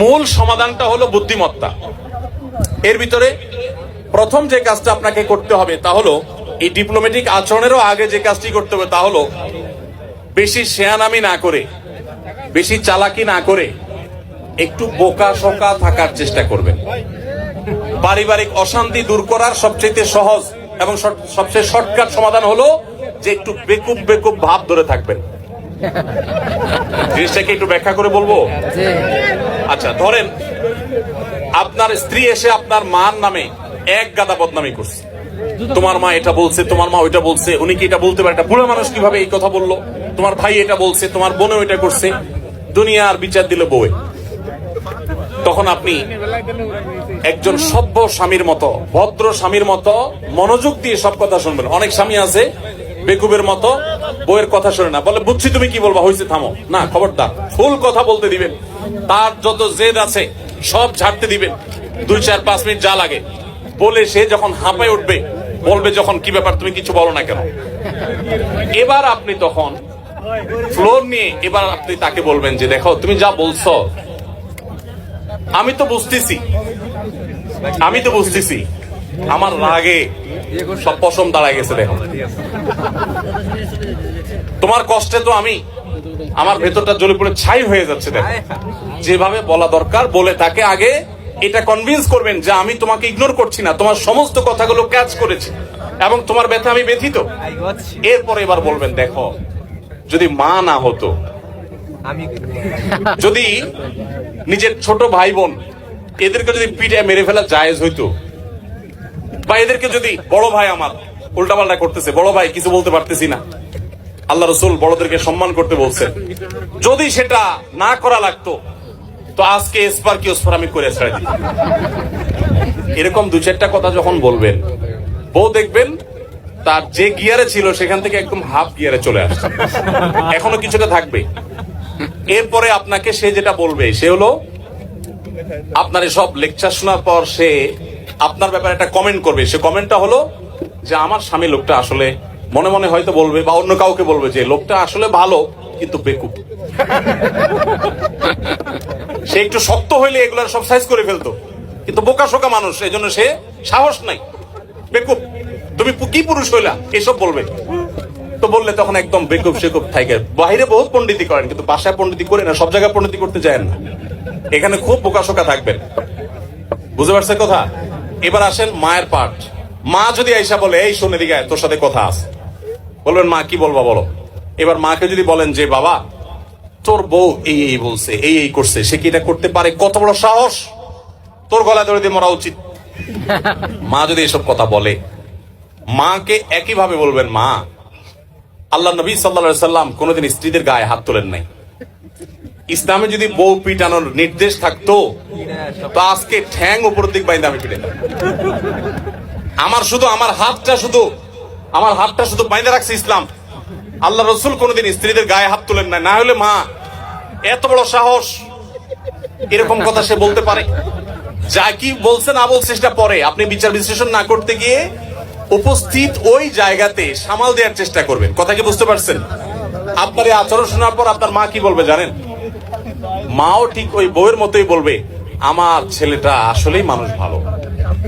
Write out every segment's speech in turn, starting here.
মূল সমাধানটা হলো বুদ্ধিমত্তা। এর ভিতরে প্রথম যে কাজটা আপনাকে করতে হবে তা হলো, এই ডিপ্লোম্যাটিক আচরণেরও আগে যে কাজটি করতে হবে তা হলো, বেশি শেয়ানামি না করে, বেশি চালাকি না করে একটু বোকা শোকা থাকার চেষ্টা করবেন। পারিবারিক অশান্তি দূর করার সবচেয়ে সহজ এবং সবচেয়ে শর্টকাট সমাধান হলো যে একটু বেকুব বেকুব ভাব ধরে থাকবেন। জিনিসটাকে একটু ব্যাখ্যা করে বলবো। আচ্ছা, ধরেন আপনার স্ত্রী এসে আপনার মার নামে এক গাদা বদনামি করছে, তোমার মা এটা বলছে, তোমার মা ওইটা বলছে, উনি কি এটা বলতে পারে, একটা বুড়ো মানুষ কিভাবে এই কথা বললো, তোমার ভাই এটা বলছে, তোমার বোনও এটা করছে, দুনিয়ার বিচার দিল বউয়ে। তখন আপনি একজন সভ্য স্বামীর মতো, ভদ্র স্বামীর মতো মনোযোগ দিয়ে সব কথা শুনবেন। অনেক স্বামী আছে বেকুবের মতো, বউয়ের কথা শুনে না, বলে বুঝছি তুমি কি বলবা, হয়েছে থামো, না খবরদার, ফুল কথা বলতে দিবেন, তার যত জেদ আছে সব ঝাড়তে দিবেন, 2-4-5 মিনিট যা লাগে বলে সে যখন হাঁপায় উঠবে, বলবে যখন কি ব্যাপার তুমি কিছু বলো না কেন। এবার আপনি তখন ফ্লোর নিয়ে এবার আপনি তাকে বলবেন যে দেখো তুমি যা বলছো আমি তো বুঝতেছি, আমার রাগে সব পশম দাঁড়ায় গেছে, দেখো তোমার কষ্টে তো আমার ভেতরটা জ্বলে পড়ে ছাই হয়ে যাচ্ছে, দেখো যেভাবে বলা দরকার বলে তাকে আগে এটা কনভিন্স করবেন যে আমি তোমাকে ইগনোর করছি না, তোমার সমস্ত কথাগুলো ক্যাচ করেছি এবং তোমার ব্যথা আমি ব্যথিত। এরপরে এবার বলবেন দেখো যদি মা না হতো, যদি নিজের ছোট ভাই বোন এদেরকে যদি পিঠে মেরে ফেলা জায়েজ হইতো, বা এদেরকে যদি বড় ভাই আমার উল্টাপাল্টা করতেছে, বড় ভাই কিছু বলতে পারতেছি না, আল্লাহ রসুল বড়দেরকে সম্মান করতে বলছেন, যদি সেটা না করা লাগতো তো আজকে এসপার কি ওসপার আমি করে ছেড়ে দিই। এরকম 2-4টা কথা যখন বলবেন, বউ দেখবেন তার যে গিয়ারে ছিল সেখান থেকে একদম হাফ গিয়ারে চলে আসছে, এখনো কিছুটা থাকবে। এরপরে আপনাকে সে যেটা বলবে সে হলো, আপনার সব লেকচার শোনার পর সে আপনার ব্যাপারে একটা কমেন্ট করবে। সে কমেন্টটা হলো যে আমার স্বামী লোকটা আসলে, মনে মনে হয়তো বলবে বা অন্য কাউকে বলবে যে লোকটা আসলে ভালো কিন্তু বেকুব। সে একটু শক্ত হইলে এগুলার সব সাইজ করে ফেলতো, কিন্তু বোকা শোকা মানুষ, এই জন্য সে সাহস নাই, বেকুব, তুমি কি পুরুষ হইলা এসব বলবে। তো বললে তখন একদম বেকুব সেকুব থাকে। বাইরে বহুত পণ্ডিতি করেন কিন্তু বাসায় পণ্ডিতি করে না, সব জায়গায় পণ্ডিতি করতে যায় না, এখানে খুব বোকা শোকা থাকবেন। বুঝতে পারছে কথা? এবার আসেন মায়ের পার্ট। মা যদি আইসা বলে এই শোনে দিকে তোর সাথে কথা আছে, বলবেন মা কি বলবা বলো। এবার মাকে যদি বলেন যে বাবা তোর বউ এই বলছে, এই করছে, সে কি এটা করতে পারে, কত বড় সাহস, তোর গলা ধরে দিয়ে মরা উচিত। মা যদি এসব কথা বলে, মাকে একইভাবে বলবেন মা আল্লাহ নবী সাল্লাল্লাহু আলাইহি সাল্লাম কোনোদিন স্ত্রীদের গায়ে হাত তোলেন নাই। ইসলামে যদি বউ পিটানোর নির্দেশ থাকতো তো আজকে ঠ্যাং উপর দিক বাইন্দা আমি পিটাই। আমার হাতটা শুধু বাইন্দা রাখছে ইসলাম। আল্লাহ রসুল কোনোদিন স্ত্রীদের গায়ে হাত তোলেন নাই। না হলে মা এত বড় সাহস, এরকম কথা সে বলতে পারে। যা কি বলছে না বলছে সেটা পরে, আপনি বিচার বিশ্লেষণ না করতে গিয়ে উপস্থিত ওই জায়গাতে সামাল দেওয়ার চেষ্টা করবেন। কথা কি বুঝতে পারছেন? আপনার এই আচরণ শোনার পর আপনার মা কি বলবে জানেন? মাও ঠিক ওই বউয়ের মতোই বলবে আমার ছেলেটা আসলেই মানুষ ভালো,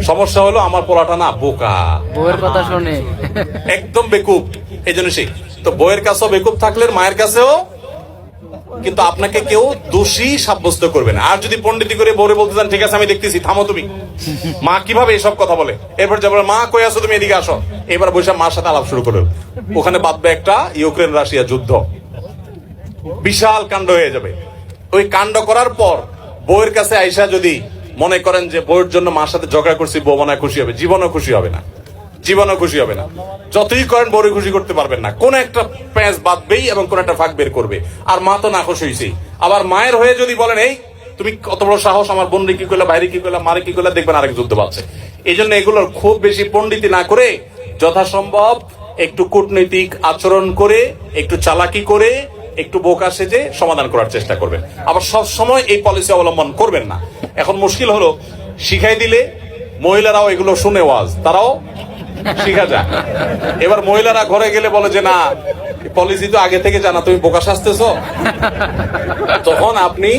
সমস্যা হলো আমার পোলাটা না বোকা, বউয়ের কথা শুনে একদম বেকুব। এই জন্য সেই তো বউয়ের কাছেও বেকুব থাকলে মায়ের কাছেও কিন্তু আপনাকে কেউ দোষী সাব্যস্ত করবে না। আর যদি পণ্ডিতি করে বউরে বলতে চান ঠিক আছে আমি দেখতেছি, থামো তুমি। মা কিভাবে এসব কথা বলে, এরপর যাবার মা কই আসো তুমি, এদিকে আসো। এবার বসে মার সাথে আলাপ শুরু করবে। ওখানে বাঁধবে একটা ইউক্রেন রাশিয়া যুদ্ধ, বিশাল কাণ্ড হয়ে যাবে। ওই কাণ্ড করার পর বউয়ের কাছে আইসা যদি মনে করেন যে বউয়ের জন্য মার সাথে ঝগড়া করছি, বউ মনে খুশি হবে, জীবনও খুশি হবে না, জীবনও খুশি হবে না। যতই করেন বউরে খুশি করতে পারবেন না, কোন একটা প্যাঁচ বাঁধবেই এবং কোন একটা ফাঁক বের করবে। আর মা তো না খুশি হয়েছেই। আবার মায়ের হয়ে যদি বলেন এই তুমি কত বড় সাহস, আমার বোন রে কি করলা, বাইরে কি করলা, মারে কি করলা, দেখবেন আরেক যুদ্ধ বাড়ছে। এই জন্য এগুলোর খুব বেশি পণ্ডিতি না করে যথাসম্ভব একটু কূটনৈতিক আচরণ করে, একটু চালাকি করে, একটু বোকা সেজে সমাধান করার চেষ্টা করবেন। আবার সব সময় এই পলিসি অবলম্বন করবেন না। এখন মুশকিল হলো শিখাই দিলে মহিলারাও এগুলো শুনে ওয়াজ, তারাও শিখা যায়। এবার মহিলারা ঘরে গেলে বলে যে না পলিসি তো আগে থেকে জানা, তুমি বোকা সাজতেছ। তখন আপনি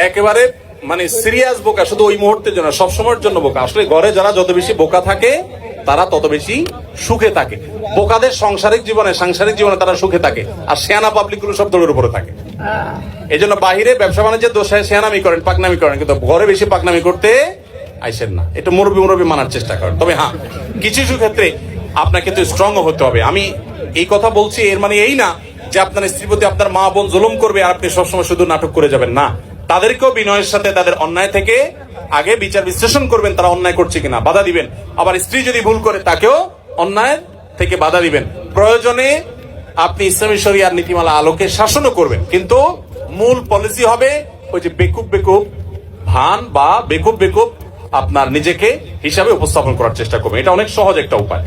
একেবারে মানে সিরিয়াস বোকা, শুধু ওই মুহূর্তের জন্য, সবসময়ের জন্য বোকা। আসলে ঘরে যারা যত বেশি বোকা থাকে তারা তত বেশি সুখে থাকে। বোকাদের সাংসারিক জীবনে তারা সুখে থাকে, আর শেয়ানা পাবলিক গুলো সব দৌড়ের উপরে থাকে। এই জন্য বাহিরে ব্যবসা বাণিজ্যের দোষায় শেয়ানামি করেন, পাকনামি করেন, কিন্তু ঘরে বেশি পাকনামি করতে আইসেন না। এটা মুরব্বী মানার চেষ্টা করেন। তবে হ্যাঁ, কিছু কিছু ক্ষেত্রে আপনাকে তো স্ট্রং হতে হবে। আমি এই কথা বলছি, এর মানে এই না যে আপনার স্ত্রীর প্রতি আপনার মা বোন জুলুম করবে আর আপনি সবসময় শুধু নাটক করে যাবেন না। তাদেরকেও বিনয়ের সাথে তাদের অন্যায় থেকে আগে বিচার বিশ্লেষণ করবেন, তারা অন্যায় করছে কিনা, বাধা দিবেন। আবার স্ত্রী যদি ভুল করে তাকেও অন্যায় থেকে বাধা দিবেন। প্রয়োজনে আপনি ইসলামী শরিয়ার নীতিমালা আলোকে শাসনও করবেন, কিন্তু মূল পলিসি হবে ওই যে বেকুব ভান বা বেকুব আপনার নিজেকে হিসাবে উপস্থাপন করার চেষ্টা করবেন। এটা অনেক সহজ একটা উপায়।